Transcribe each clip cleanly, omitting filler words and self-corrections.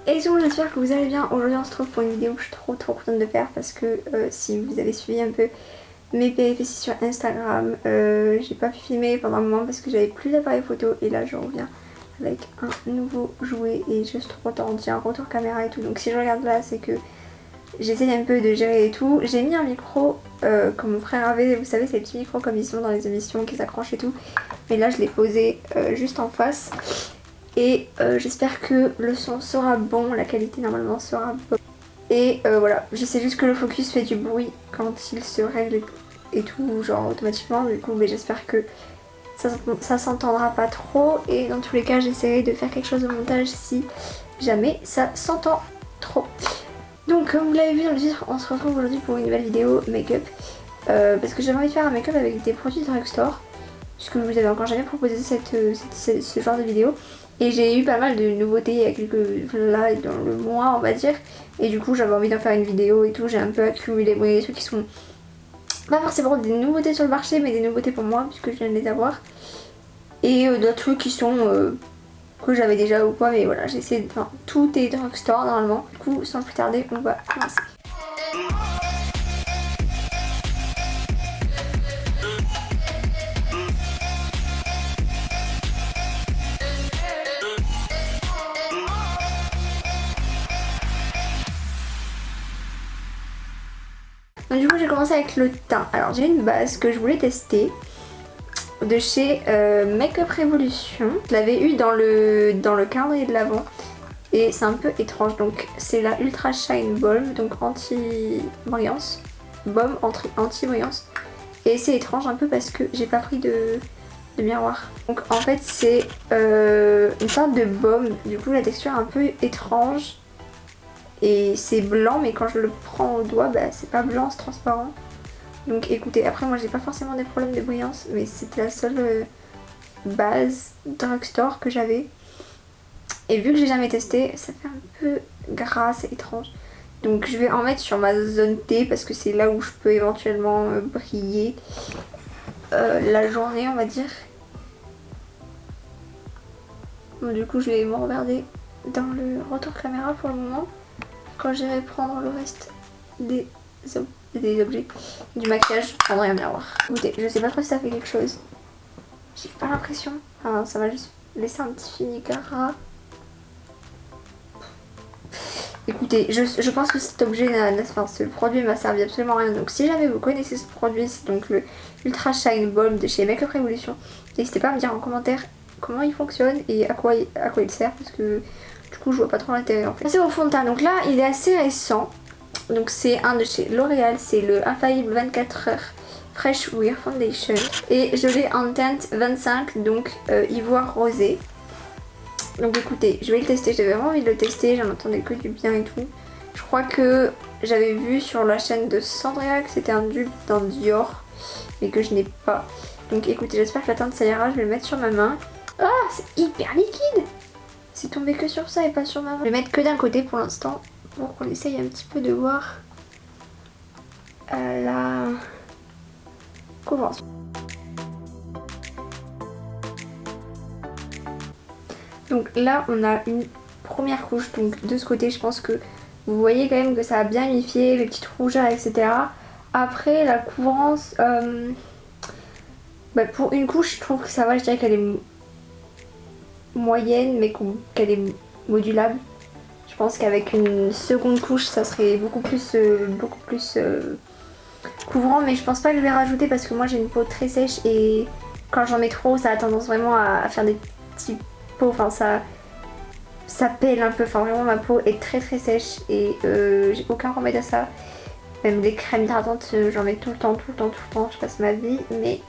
Et tout, j'espère que vous allez bien. Aujourd'hui on se retrouve pour une vidéo que je suis trop contente de faire parce que si vous avez suivi un peu mes péripéties sur Instagram, j'ai pas pu filmer pendant un moment parce que j'avais plus d'appareil photo et là je reviens avec un nouveau jouet et je suis trop contente. J'ai un retour caméra et tout, donc si je regarde là c'est que j'essaye un peu de gérer et tout. J'ai mis un micro comme mon frère avait, vous savez, ces petits micros comme ils sont dans les émissions qui s'accrochent et tout, mais là je l'ai posé juste en face. Et j'espère que le son sera bon, la qualité normalement sera bonne. Et voilà, je sais juste que le focus fait du bruit quand il se règle et tout, genre automatiquement. Du coup, mais j'espère que ça s'entendra pas trop. Et dans tous les cas, j'essaierai de faire quelque chose au montage si jamais ça s'entend trop. Donc comme vous l'avez vu dans le titre, on se retrouve aujourd'hui pour une nouvelle vidéo make-up. Parce que j'avais envie de faire un make-up avec des produits drugstore. Puisque je vous avais encore jamais proposé ce genre de vidéo. Et j'ai eu pas mal de nouveautés il y a là dans le mois on va dire. Et du coup j'avais envie d'en faire une vidéo et tout. J'ai un peu accumulé des trucs qui sont pas forcément des nouveautés sur le marché mais des nouveautés pour moi puisque je viens de les avoir. Et d'autres trucs qui sont que j'avais déjà ou quoi, mais voilà, j'ai essayé de... Enfin, tout est drugstore normalement. Du coup sans plus tarder on va commencer. Donc du coup j'ai commencé avec le teint. Alors j'ai une base que je voulais tester de chez Makeup Revolution. Je l'avais eu dans le calendrier de l'Avent et c'est un peu étrange. Donc c'est la Ultra Shine Balm, donc anti-brillance. Baume anti-brillance. Et c'est étrange un peu parce que j'ai pas pris de miroir. Donc en fait c'est une sorte de baume. Du coup la texture est un peu étrange. Et c'est blanc mais quand je le prends au doigt, bah, c'est pas blanc, c'est transparent. Donc écoutez, après moi j'ai pas forcément des problèmes de brillance, mais c'était la seule base drugstore que j'avais. Et vu que j'ai jamais testé, ça fait un peu gras, c'est étrange. Donc je vais en mettre sur ma zone T parce que c'est là où je peux éventuellement briller la journée on va dire. Bon, du coup je vais me regarder dans le retour caméra pour le moment. Quand j'irai prendre le reste des objets du maquillage, je prendrai un miroir. Écoutez, je sais pas trop si ça fait quelque chose. J'ai pas l'impression. Enfin, ça va juste laisser un petit fini gras. Écoutez, je pense que cet objet, enfin, ce produit m'a servi absolument à rien. Donc si jamais vous connaissez ce produit, c'est donc le Ultra Shine Balm de chez Makeup Revolution. N'hésitez pas à me dire en commentaire comment il fonctionne et à quoi il sert parce que du coup je vois pas trop l'intérêt en fait. C'est au fond de teint, donc là il est assez récent. Donc c'est un de chez L'Oréal, c'est le Infaillible 24 heures Fresh Wear Foundation. Et je l'ai en teinte 25, donc ivoire rosé. Donc écoutez, je vais le tester, j'avais vraiment envie de le tester, j'en entendais que du bien et tout. Je crois que j'avais vu sur la chaîne de Sandria que c'était un dupe dans Dior, mais que je n'ai pas. Donc écoutez, j'espère que la teinte ça ira, je vais le mettre sur ma main. Ah, c'est hyper liquide! C'est tombé que sur ça et pas sur ma main. Je vais le mettre que d'un côté pour l'instant, pour qu'on essaye un petit peu de voir la couvrance. Donc là on a une première couche, donc de ce côté je pense que vous voyez quand même que ça a bien unifié, les petites rougeurs etc. Après la couvrance, bah, pour une couche je trouve que ça va, je dirais qu'elle est moyenne mais qu'elle est modulable. Je pense qu'avec une seconde couche ça serait beaucoup plus couvrant, mais je pense pas que je vais rajouter parce que moi j'ai une peau très sèche et quand j'en mets trop ça a tendance vraiment à faire des petits peaux, enfin ça pèle un peu, enfin vraiment ma peau est très sèche et j'ai aucun remède à ça. Même les crèmes hydratantes j'en mets tout le temps, je passe ma vie mais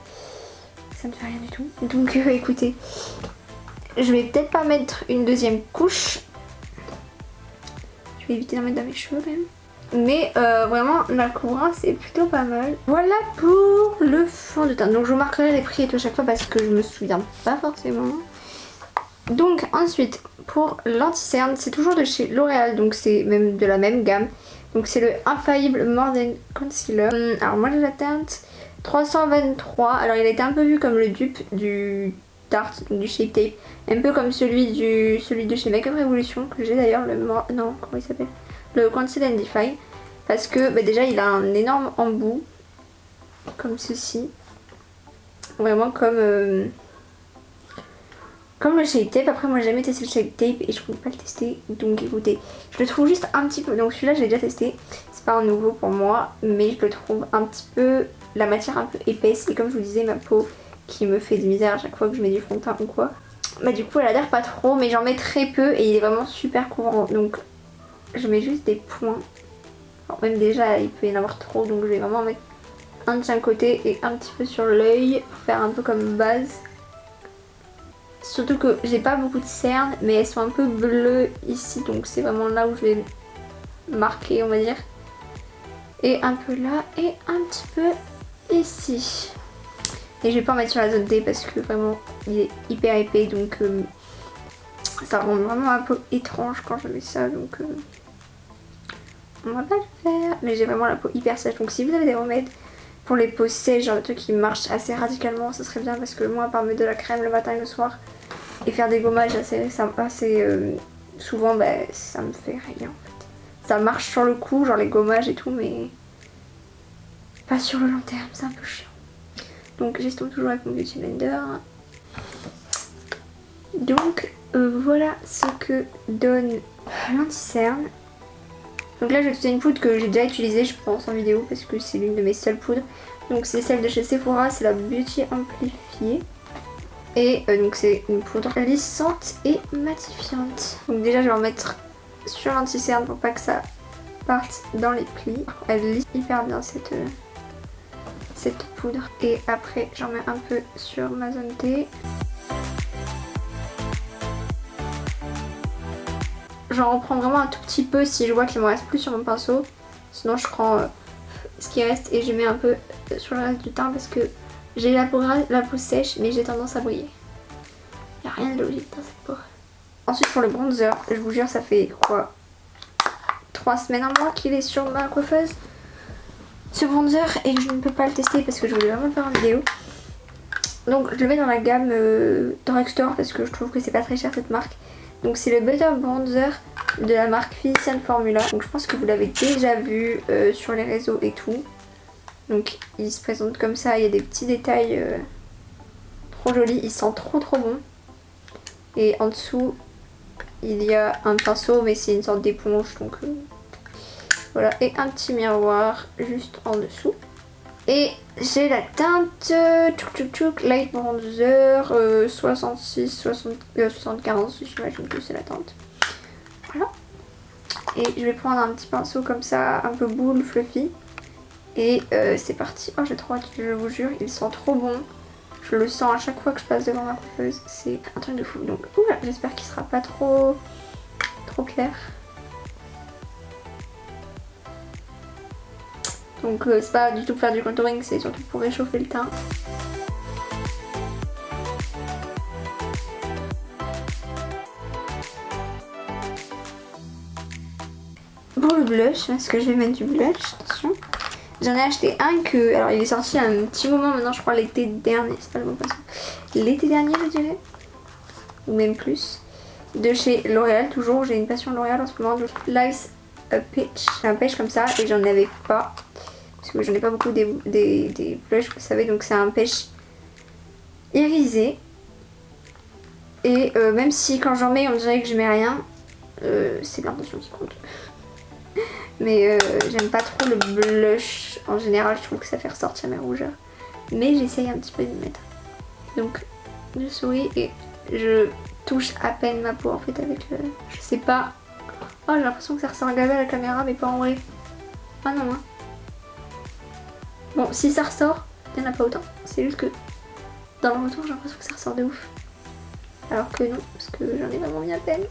ça ne fait rien du tout. Donc écoutez, je vais peut-être pas mettre une deuxième couche. Je vais éviter d'en mettre dans mes cheveux quand même. Mais vraiment la couvrance est plutôt pas mal. Voilà pour le fond de teint. Donc je vous marquerai les prix et tout à chaque fois parce que je me souviens pas forcément. Donc ensuite pour l'anti-cerne, c'est toujours de chez L'Oréal, donc c'est même de la même gamme. Donc c'est le Infaillible More Concealer. Alors moi j'ai la teinte 323. Alors il a été un peu vu comme le dupe du Tarte, donc du Shape Tape. Un peu comme celui de chez Makeup Revolution, que j'ai d'ailleurs, non, comment il s'appelle, le Conceal and Define. Parce que bah, déjà il a un énorme embout, comme ceci. Vraiment comme le Shape Tape. Après moi j'ai jamais testé le Shape Tape et je ne peux pas le tester. Donc écoutez, je le trouve juste un petit peu, donc celui-là j'ai déjà testé. C'est pas un nouveau pour moi, mais je le trouve un petit peu, la matière un peu épaisse. Et comme je vous disais, ma peau qui me fait des misères à chaque fois que je mets du fond de teint ou quoi. Bah du coup elle adhère pas trop, mais j'en mets très peu et il est vraiment super couvrant. Donc je mets juste des points. Alors même déjà il peut y en avoir trop, donc je vais vraiment mettre un de chaque côté et un petit peu sur l'œil pour faire un peu comme base. Surtout que j'ai pas beaucoup de cernes, mais elles sont un peu bleues ici, donc c'est vraiment là où je vais marquer, on va dire. Et un peu là et un petit peu ici. Et je vais pas en mettre sur la zone D parce que vraiment il est hyper épais, donc ça rend vraiment un peu étrange quand je mets ça, donc on va pas le faire. Mais j'ai vraiment la peau hyper sèche, donc si vous avez des remèdes pour les peaux sèches, genre des trucs qui marchent assez radicalement, ça serait bien, parce que moi, à part mettre de la crème le matin et le soir et faire des gommages assez souvent, bah, ça me fait rien en fait. Ça marche sur le coup, genre les gommages et tout, mais pas sur le long terme, c'est un peu chiant. Donc j'estompe toujours avec mon Beauty Blender. Donc voilà ce que donne l'anti-cerne. Donc là je vais utiliser une poudre que j'ai déjà utilisée je pense en vidéo, parce que c'est l'une de mes seules poudres. Donc c'est celle de chez Sephora, c'est la Beauty Amplifiée. Et donc c'est une poudre lissante et matifiante. Donc déjà je vais en mettre sur l'anti-cerne pour pas que ça parte dans les plis. Elle lisse hyper bien cette poudre. Et après j'en mets un peu sur ma zone T. J'en reprends vraiment un tout petit peu si je vois qu'il me reste plus sur mon pinceau. Sinon je prends ce qui reste et je mets un peu sur le reste du teint, parce que j'ai la peau sèche mais j'ai tendance à briller. Il n'y a rien de logique dans cette peau. Ensuite pour le bronzer, je vous jure ça fait quoi, 3 semaines, un mois qu'il est sur ma coiffeuse, ce bronzer, et je ne peux pas le tester parce que je voulais vraiment le faire en vidéo. Donc je le mets dans la gamme Drugstore parce que je trouve que c'est pas très cher cette marque. Donc c'est le Butter Bronzer de la marque Physician Formula. Donc je pense que vous l'avez déjà vu sur les réseaux et tout. Donc il se présente comme ça, il y a des petits détails trop jolis, il sent trop bon. Et en dessous il y a un pinceau, mais c'est une sorte d'éponge, donc voilà. Et un petit miroir juste en dessous. Et j'ai la teinte Light Bronzer 75, j'imagine que c'est la teinte. Voilà. Et je vais prendre un petit pinceau comme ça, un peu boule, fluffy. Et c'est parti. Oh j'ai trop hâte, je vous jure, il sent trop bon. Je le sens à chaque fois que je passe devant ma coiffeuse, c'est un truc de fou. Donc oula, j'espère qu'il sera pas trop clair. Donc c'est pas du tout pour faire du contouring, c'est surtout pour réchauffer le teint. Pour le blush, parce que je vais mettre du blush, attention. J'en ai acheté un que, alors il est sorti à un petit moment maintenant, je crois l'été dernier, c'est pas le bon pinceau. L'été dernier je dirais, ou même plus. De chez L'Oréal, toujours, j'ai une passion L'Oréal en ce moment. Lice Peach, c'est un pêche comme ça et j'en avais pas. Parce que j'en ai pas beaucoup des blushs, vous savez, donc c'est un pêche irisé. Et même si quand j'en mets on dirait que je mets rien, c'est l'intention qui compte. Mais j'aime pas trop le blush en général, je trouve que ça fait ressortir mes rougeurs. Mais j'essaye un petit peu d'y mettre. Donc je souris et je touche à peine ma peau en fait avec le... Je sais pas. Oh j'ai l'impression que ça ressort gavé à la caméra mais pas en vrai. Ah non hein. Bon si ça ressort, il n'y en a pas autant. C'est juste que dans le retour j'ai l'impression que ça ressort de ouf. Alors que non, parce que j'en ai vraiment mis à peine.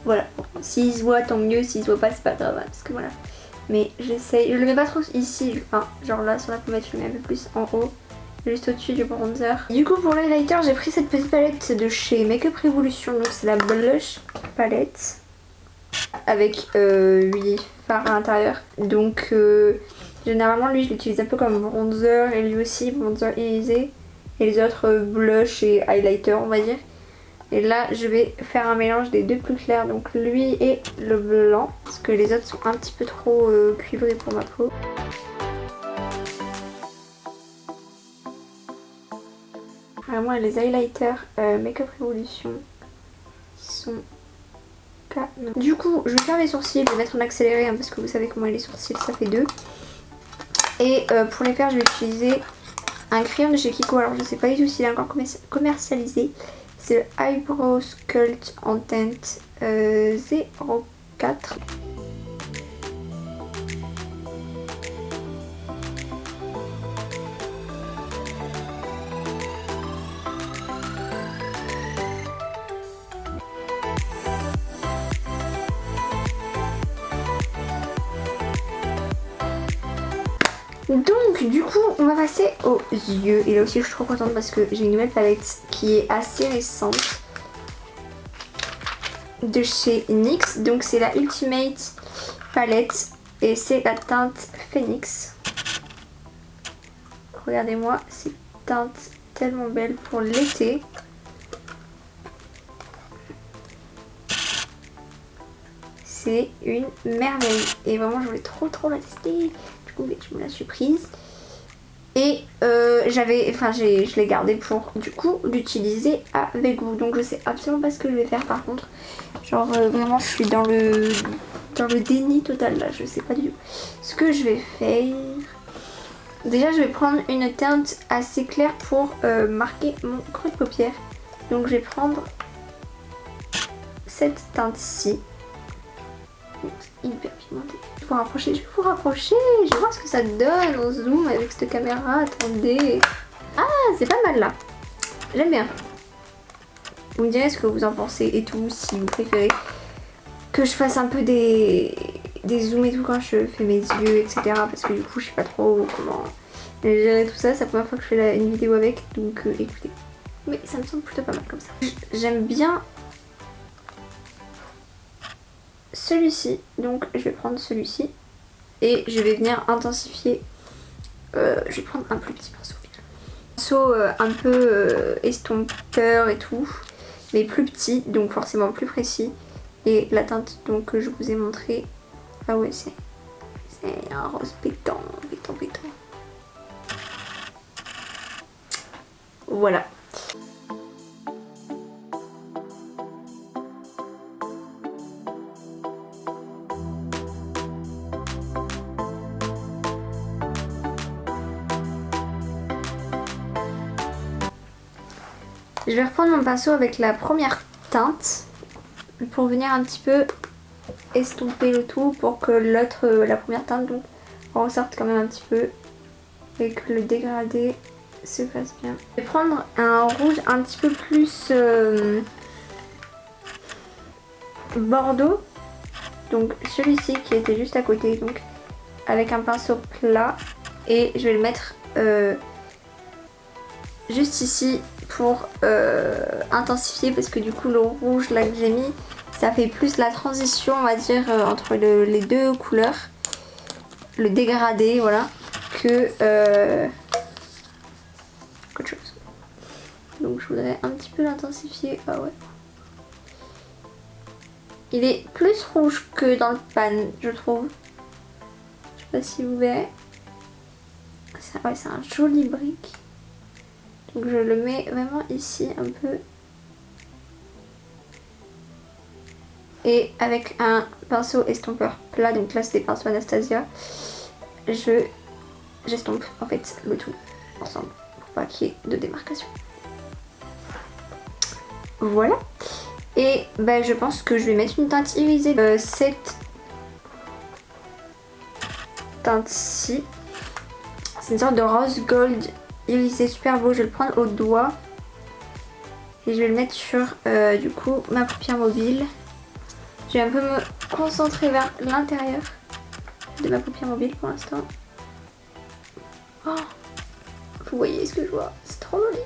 Voilà, bon, s'il se voit tant mieux, s'il se voit pas c'est pas grave, parce que voilà. Mais j'essaye, je le mets pas trop ici, enfin genre là sur la pommette je le mets un peu plus en haut, juste au-dessus du bronzer. Du coup pour l'highlighter j'ai pris cette petite palette de chez Makeup Revolution, donc c'est la Blush Palette avec 8 fards à l'intérieur. Donc généralement lui je l'utilise un peu comme bronzer et lui aussi bronzer irisé. et les autres blush et highlighter on va dire. Et là je vais faire un mélange des deux plus clairs, donc lui et le blanc, parce que les autres sont un petit peu trop cuivrés pour ma peau. Vraiment les highlighters Makeup Revolution qui sont canon. Du coup je vais faire mes sourcils, je vais mettre en accéléré hein, parce que vous savez comment les sourcils ça fait deux. Et pour les faire je vais utiliser un crayon de chez Kiko, alors je sais pas du tout s'il est encore commercialisé. C'est le Eyebrow Sculpt en teinte 04. Donc du coup on va passer aux yeux, et là aussi je suis trop contente parce que j'ai une nouvelle palette qui est assez récente de chez NYX, donc c'est la Ultimate palette et c'est la teinte Phoenix. Regardez-moi ces teintes tellement belles pour l'été. C'est une merveille et vraiment je voulais trop la tester. Je me la suis prise et je l'ai gardée pour du coup l'utiliser avec vous, donc je sais absolument pas ce que je vais faire par contre, genre vraiment je suis dans le déni total là, je sais pas du tout ce que je vais faire. Déjà je vais prendre une teinte assez claire pour marquer mon creux de paupière, donc je vais prendre cette teinte-ci. Hyper pigmenté. Je vais vous rapprocher, je vais voir ce que ça donne en zoom avec cette caméra. Attendez. Ah, c'est pas mal là. J'aime bien. Vous me direz ce que vous en pensez et tout, si vous préférez que je fasse un peu des zooms et tout quand je fais mes yeux, etc. Parce que du coup, je sais pas trop comment gérer tout ça. C'est la première fois que je fais une vidéo avec, donc écoutez. Mais ça me semble plutôt pas mal comme ça. J'aime bien celui-ci, donc je vais prendre celui-ci et je vais venir intensifier. Je vais prendre un plus petit pinceau, un peu estompeur et tout, mais plus petit, donc forcément plus précis. Et la teinte donc que je vous ai montré, ah ouais, c'est un rose pétant. Voilà. Je vais reprendre mon pinceau avec la première teinte pour venir un petit peu estomper le tout pour que l'autre, la première teinte donc ressorte quand même un petit peu et que le dégradé se fasse bien. Je vais prendre un rouge un petit peu plus bordeaux, donc celui-ci qui était juste à côté, donc avec un pinceau plat, et je vais le mettre juste ici pour intensifier, parce que du coup le rouge là que j'ai mis, ça fait plus la transition on va dire entre les deux couleurs, le dégradé voilà, que qu'autre chose. Donc je voudrais un petit peu l'intensifier. Ah ouais. Il est plus rouge que dans le pan je trouve. Je sais pas si vous verrez. Ouais, c'est un joli brick. Donc je le mets vraiment ici un peu. Et avec un pinceau estompeur plat, donc là c'est des pinceaux Anastasia, j'estompe en fait le tout ensemble pour pas qu'il y ait de démarcation. Voilà. Et ben, je pense que je vais mettre une teinte irisée. Cette teinte-ci, c'est une sorte de rose gold irisé super beau. Je vais le prendre au doigt et je vais le mettre sur du coup ma paupière mobile. Je vais un peu me concentrer vers l'intérieur de ma paupière mobile pour l'instant. Oh, vous voyez ce que je vois, c'est trop joli.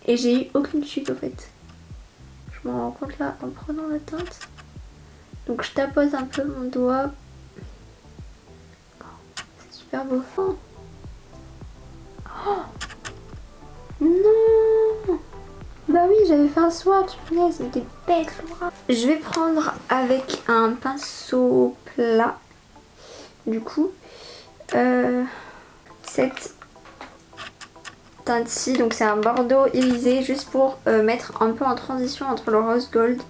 Et j'ai eu aucune chute au fait. Je m'en rends compte là en prenant la teinte. Donc je tapote un peu mon doigt. C'est super beau. Oh. Oh. Non. Bah oui, j'avais fait un swatch, punaise, c'était bête Laura. Je vais prendre avec un pinceau plat, du coup, cette teinte-ci, donc c'est un bordeaux irisé, juste pour mettre un peu en transition entre le rose gold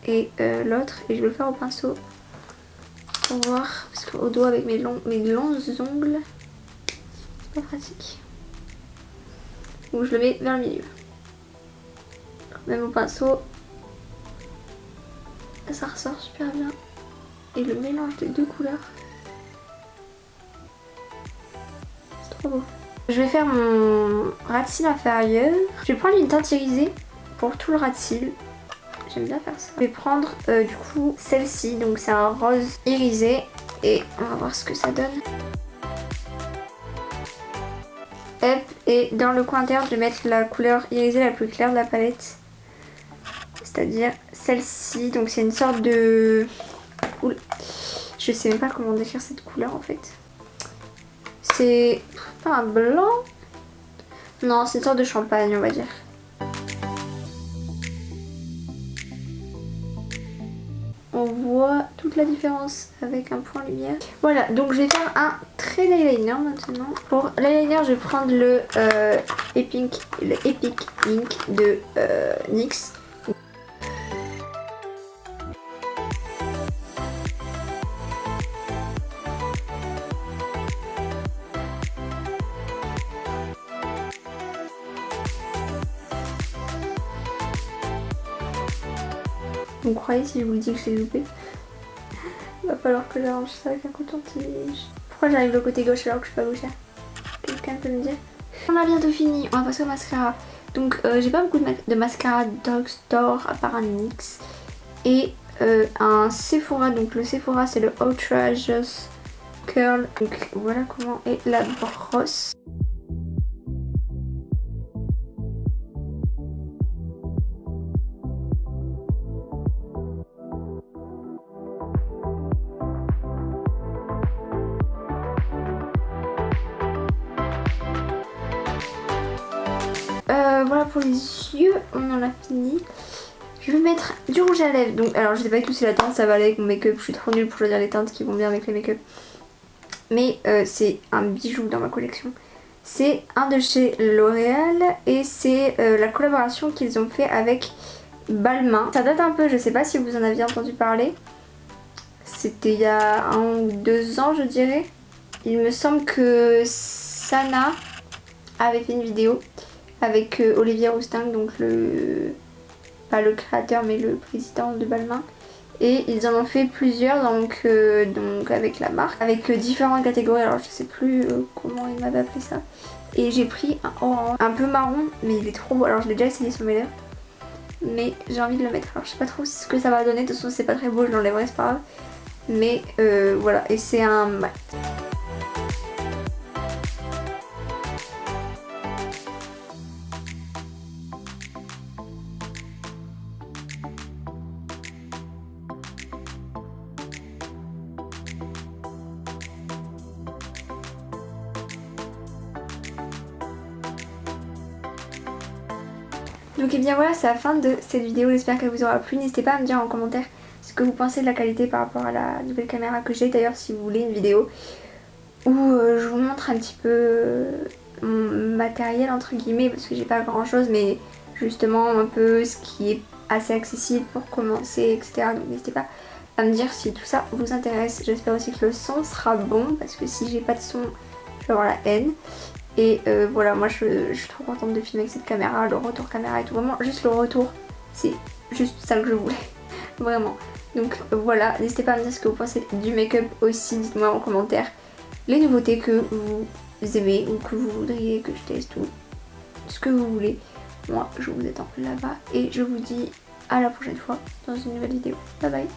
et l'autre. Et je vais le faire au pinceau pour voir, parce qu'au doigt avec mes longs ongles, c'est pas pratique. Donc je le mets vers le milieu. Même au pinceau, ça ressort super bien. Et le mélange des deux couleurs, c'est trop beau. Je vais faire mon ras de cils inférieur. Je vais prendre une teinte irisée pour tout le ras de cils. J'aime bien faire ça. Je vais prendre du coup celle-ci, donc c'est un rose irisé. Et on va voir ce que ça donne. Hop, et dans le coin interne, je vais mettre la couleur irisée la plus claire de la palette. C'est-à-dire celle-ci, donc c'est une sorte de... Oula. Je sais même pas comment décrire cette couleur en fait. C'est pas un blanc. Non, c'est une sorte de champagne on va dire. On voit toute la différence avec un point lumière. Voilà, donc je vais faire un trait d'eyeliner maintenant. Pour l'eyeliner, je vais prendre le Epic Ink de NYX. Vous croyez si je vous le dis que je l'ai loupé? Il va falloir que j'arrange ça avec un coton-tige. Pourquoi j'arrive le côté gauche alors que je suis pas gauchère? Quelqu'un peut me dire? On a bientôt fini, on va passer au mascara. Donc j'ai pas beaucoup de mascara drugstore à part un NYX. Et un Sephora, donc le Sephora c'est le Outrageous Curl. Donc voilà comment est la brosse. Voilà pour les yeux, on en a fini. Je vais mettre du rouge à lèvres. Donc, alors je sais pas du tout si la teinte ça va aller avec mon make-up. Je suis trop nulle pour choisir les teintes qui vont bien avec les make-up. Mais c'est un bijou dans ma collection. C'est un de chez L'Oréal et c'est la collaboration qu'ils ont fait avec Balmain. Ça date un peu, je sais pas si vous en aviez entendu parler. C'était il y a 1 ou 2 ans je dirais. Il me semble que Sana avait fait une vidéo avec Olivier Rousteing, donc pas le créateur mais le président de Balmain. Et ils en ont fait plusieurs donc avec la marque, avec différentes catégories, alors je sais plus comment ils m'avaient appelé ça. Et j'ai pris un orange, un peu marron, mais il est trop beau, alors je l'ai déjà essayé sur mes lèvres. Mais j'ai envie de le mettre, alors je sais pas trop ce que ça va donner, de toute façon c'est pas très beau, je l'enlèverai, c'est pas grave. Mais voilà, et c'est un mat. Donc et bien voilà, c'est la fin de cette vidéo, j'espère qu'elle vous aura plu. N'hésitez pas à me dire en commentaire ce que vous pensez de la qualité par rapport à la nouvelle caméra que j'ai. D'ailleurs si vous voulez une vidéo où je vous montre un petit peu mon matériel entre guillemets, parce que j'ai pas grand chose, mais justement un peu ce qui est assez accessible pour commencer, etc. Donc n'hésitez pas à me dire si tout ça vous intéresse. J'espère aussi que le son sera bon, parce que si j'ai pas de son, je vais avoir la haine. Et voilà, moi je suis trop contente de filmer avec cette caméra, le retour caméra et tout. Vraiment, juste le retour, c'est juste ça que je voulais. Vraiment. Donc voilà, n'hésitez pas à me dire ce que vous pensez du make-up aussi. Dites-moi en commentaire les nouveautés que vous aimez ou que vous voudriez que je teste ou ce que vous voulez. Moi, je vous attends là-bas et je vous dis à la prochaine fois dans une nouvelle vidéo. Bye bye.